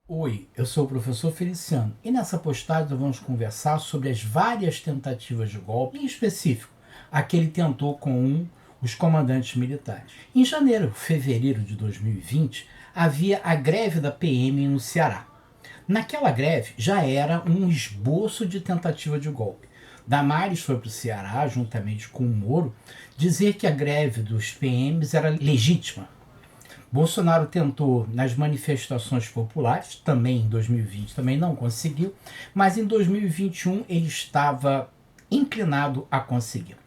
Oi, eu sou o professor Feliciano e nessa postagem nós vamos conversar sobre as várias tentativas de golpe, em específico, a que ele tentou com os comandantes militares. Em janeiro, fevereiro de 2020, havia a greve da PM no Ceará. Naquela greve já era um esboço de tentativa de golpe. Damares foi para o Ceará, juntamente com o Moro, dizer que a greve dos PMs era legítima. Bolsonaro tentou nas manifestações populares, também em 2020, também não conseguiu, mas em 2021 ele estava inclinado a conseguir.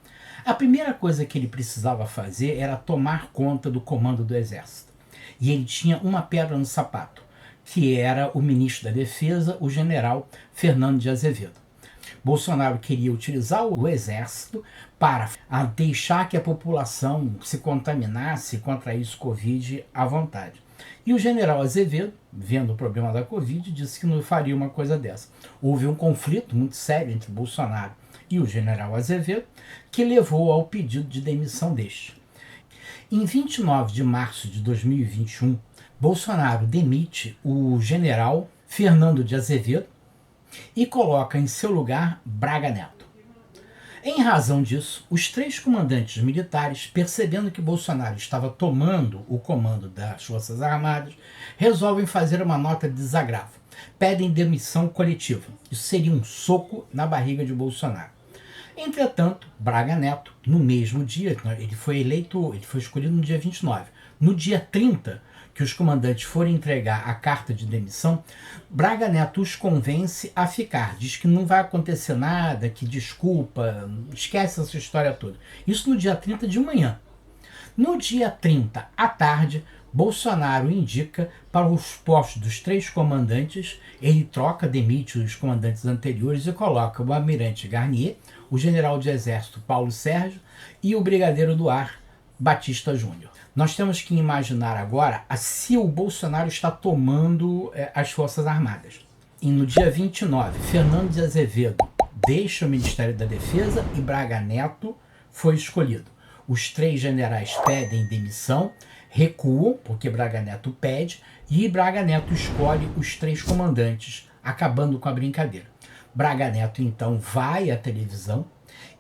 A primeira coisa que ele precisava fazer era tomar conta do comando do Exército. E ele tinha uma pedra no sapato, que era o ministro da Defesa, o general Fernando de Azevedo. Bolsonaro queria utilizar o exército para deixar que a população se contaminasse, contraísse Covid à vontade. E o general Azevedo, vendo o problema da Covid, disse que não faria uma coisa dessa. Houve um conflito muito sério entre Bolsonaro e o general Azevedo, que levou ao pedido de demissão deste. Em 29 de março de 2021, Bolsonaro demite o general Fernando de Azevedo e coloca em seu lugar Braga Neto. Em razão disso, os três comandantes militares, percebendo que Bolsonaro estava tomando o comando das Forças Armadas, resolvem fazer uma nota de desagravo. Pedem demissão coletiva. Isso seria um soco na barriga de Bolsonaro. Entretanto, Braga Neto, no mesmo dia, ele foi escolhido no dia 29. No dia 30, que os comandantes forem entregar a carta de demissão, Braga Neto os convence a ficar. Diz que não vai acontecer nada, que desculpa, esquece essa história toda. Isso no dia 30 de manhã. No dia 30, à tarde, Bolsonaro indica para os postos dos três comandantes, ele troca, demite os comandantes anteriores e coloca o almirante Garnier, o general de exército Paulo Sérgio e o brigadeiro do ar Batista Júnior. Nós temos que imaginar agora se o Bolsonaro está tomando as Forças Armadas. E no dia 29, Fernando de Azevedo deixa o Ministério da Defesa e Braga Neto foi escolhido. Os três generais pedem demissão, recuam, porque Braga Neto pede, e Braga Neto escolhe os três comandantes, acabando com a brincadeira. Braga Neto então vai à televisão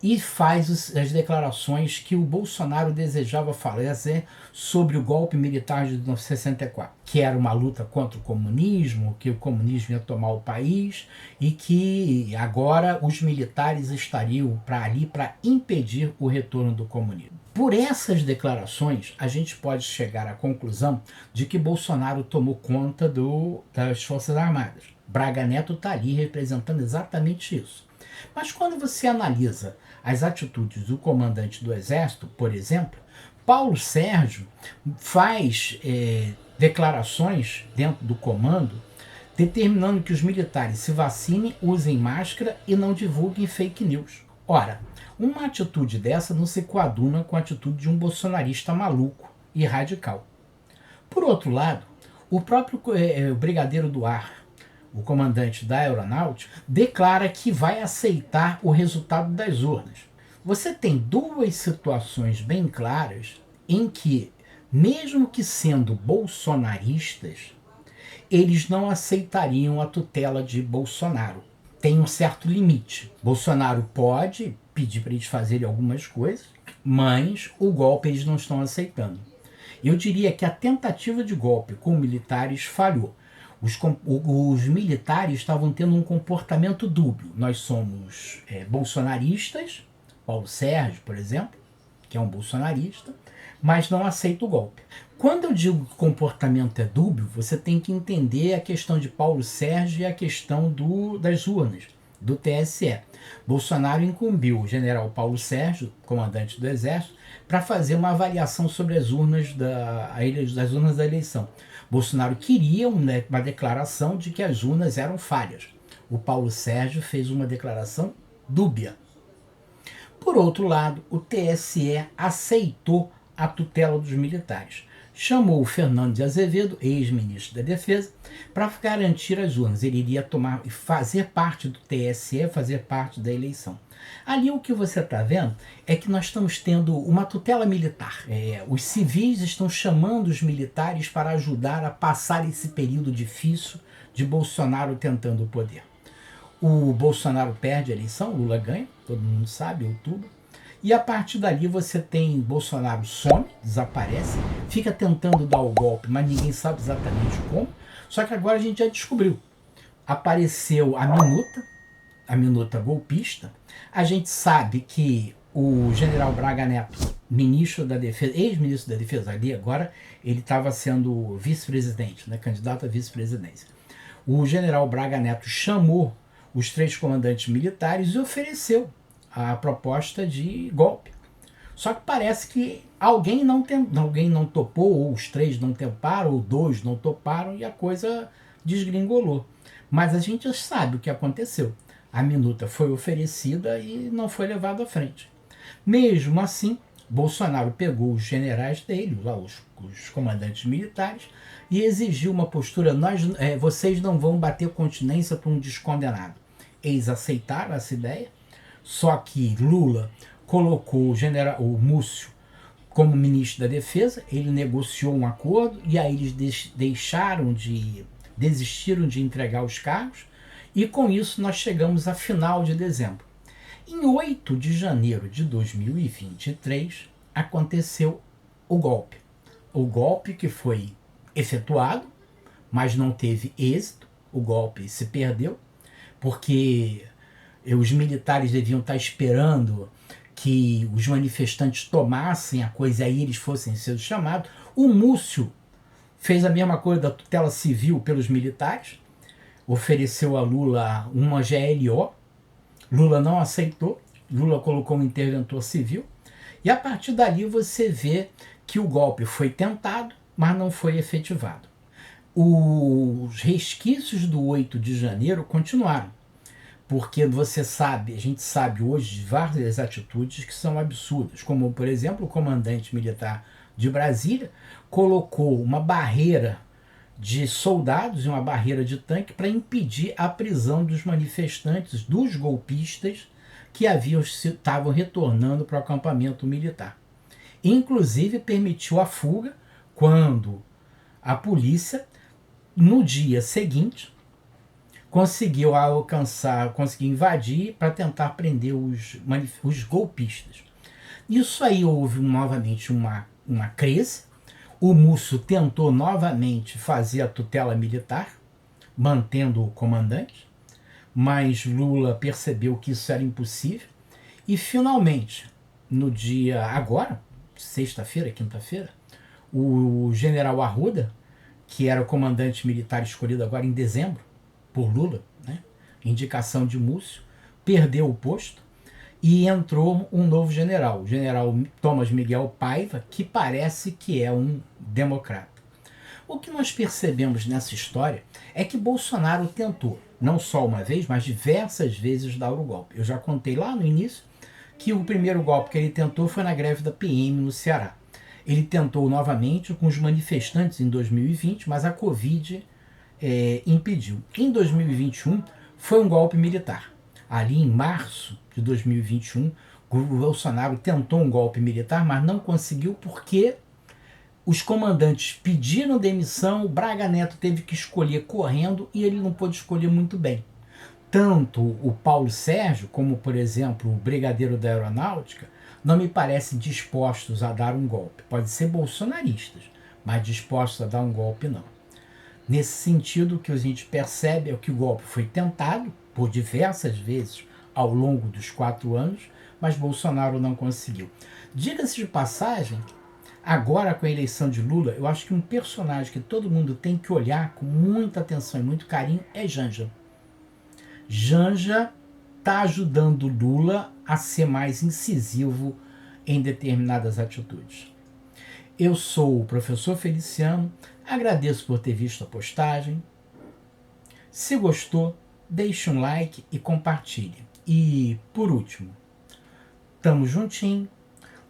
e faz as declarações que o Bolsonaro desejava fazer sobre o golpe militar de 1964, que era uma luta contra o comunismo, que o comunismo ia tomar o país e que agora os militares estariam ali para impedir o retorno do comunismo. Por essas declarações, a gente pode chegar à conclusão de que Bolsonaro tomou conta das Forças Armadas. Braga Neto está ali representando exatamente isso. Mas quando você analisa as atitudes do comandante do Exército, por exemplo, Paulo Sérgio faz declarações dentro do comando determinando que os militares se vacinem, usem máscara e não divulguem fake news. Ora, uma atitude dessa não se coaduna com a atitude de um bolsonarista maluco e radical. Por outro lado, o próprio brigadeiro do ar, o comandante da aeronáutica, declara que vai aceitar o resultado das urnas. Você tem duas situações bem claras em que, mesmo que sendo bolsonaristas, eles não aceitariam a tutela de Bolsonaro. Tem um certo limite. Bolsonaro pode pedir para eles fazerem algumas coisas, mas o golpe eles não estão aceitando. Eu diria que a tentativa de golpe com militares falhou. Os militares estavam tendo um comportamento dúbio. Nós somos bolsonaristas, Paulo Sérgio, por exemplo, que é um bolsonarista, mas não aceita o golpe. Quando eu digo que o comportamento é dúbio, você tem que entender a questão de Paulo Sérgio e a questão das urnas, do TSE. Bolsonaro incumbiu o general Paulo Sérgio, comandante do Exército, para fazer uma avaliação sobre as urnas das urnas da eleição. Bolsonaro queria uma declaração de que as urnas eram falhas. O Paulo Sérgio fez uma declaração dúbia. Por outro lado, o TSE aceitou a tutela dos militares. chamou o Fernando de Azevedo, ex-ministro da Defesa, para garantir as urnas. Ele iria fazer parte do TSE, fazer parte da eleição. Ali o que você está vendo é que nós estamos tendo uma tutela militar. Os civis estão chamando os militares para ajudar a passar esse período difícil de Bolsonaro tentando o poder. O Bolsonaro perde a eleição, Lula ganha, todo mundo sabe, em outubro. E a partir dali você tem Bolsonaro some, desaparece, fica tentando dar o golpe, mas ninguém sabe exatamente como. Só que agora a gente já descobriu. Apareceu a minuta golpista. A gente sabe que o general Braga Neto, ministro da Defesa, ex-ministro da Defesa, ali agora ele estava sendo vice-presidente, né, candidato a vice-presidência. O general Braga Neto chamou os 3 comandantes militares e ofereceu a proposta de golpe. Só que parece que alguém não topou, ou os 3 não toparam, ou 2 não toparam, e a coisa desgringolou. Mas a gente já sabe o que aconteceu. A minuta foi oferecida e não foi levada à frente. Mesmo assim, Bolsonaro pegou os generais dele, lá os comandantes militares, e exigiu uma postura: vocês não vão bater continência para um descondenado. Eles aceitaram essa ideia, só que Lula colocou o Múcio como ministro da Defesa, ele negociou um acordo e aí eles desistiram de entregar os cargos, e com isso nós chegamos a final de dezembro. Em 8 de janeiro de 2023 aconteceu o golpe. O golpe que foi efetuado, mas não teve êxito, o golpe se perdeu, porque os militares deviam estar esperando que os manifestantes tomassem a coisa e aí eles fossem ser chamados. O Múcio fez a mesma coisa da tutela civil pelos militares, ofereceu a Lula uma GLO, Lula não aceitou, Lula colocou um interventor civil, e a partir dali você vê que o golpe foi tentado, mas não foi efetivado. Os resquícios do 8 de janeiro continuaram, porque a gente sabe hoje de várias atitudes que são absurdas, como, por exemplo, o comandante militar de Brasília colocou uma barreira de soldados e uma barreira de tanque para impedir a prisão dos manifestantes, dos golpistas que estavam retornando para o acampamento militar. Inclusive permitiu a fuga quando a polícia, no dia seguinte, conseguiu invadir para tentar prender os golpistas. Isso aí houve novamente uma crise. O Múcio tentou novamente fazer a tutela militar, mantendo o comandante, mas Lula percebeu que isso era impossível e finalmente, no dia agora, sexta-feira, quinta-feira, o general Arruda, que era o comandante militar escolhido agora em dezembro por Lula, né, indicação de Múcio, perdeu o posto e entrou um novo general, o general Thomas Miguel Paiva, que parece que é um democrata. O que nós percebemos nessa história é que Bolsonaro tentou, não só uma vez, mas diversas vezes dar o golpe. Eu já contei lá no início que o primeiro golpe que ele tentou foi na greve da PM no Ceará. Ele tentou novamente com os manifestantes em 2020, mas a Covid impediu. Em 2021 foi um golpe militar. Ali em março de 2021, o Bolsonaro tentou um golpe militar, mas não conseguiu porque os comandantes pediram demissão, o Braga Neto teve que escolher correndo e ele não pôde escolher muito bem. Tanto o Paulo Sérgio, como por exemplo o brigadeiro da Aeronáutica, não me parecem dispostos a dar um golpe. Pode ser bolsonaristas, mas dispostos a dar um golpe não. Nesse sentido, o que a gente percebe é que o golpe foi tentado por diversas vezes ao longo dos 4 anos, mas Bolsonaro não conseguiu. Diga-se de passagem, agora com a eleição de Lula, eu acho que um personagem que todo mundo tem que olhar com muita atenção e muito carinho é Janja. Janja está ajudando Lula a ser mais incisivo em determinadas atitudes. Eu sou o professor Feliciano, agradeço por ter visto a postagem. Se gostou, deixe um like e compartilhe. E, por último, estamos juntinho,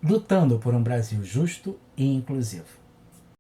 lutando por um Brasil justo e inclusivo.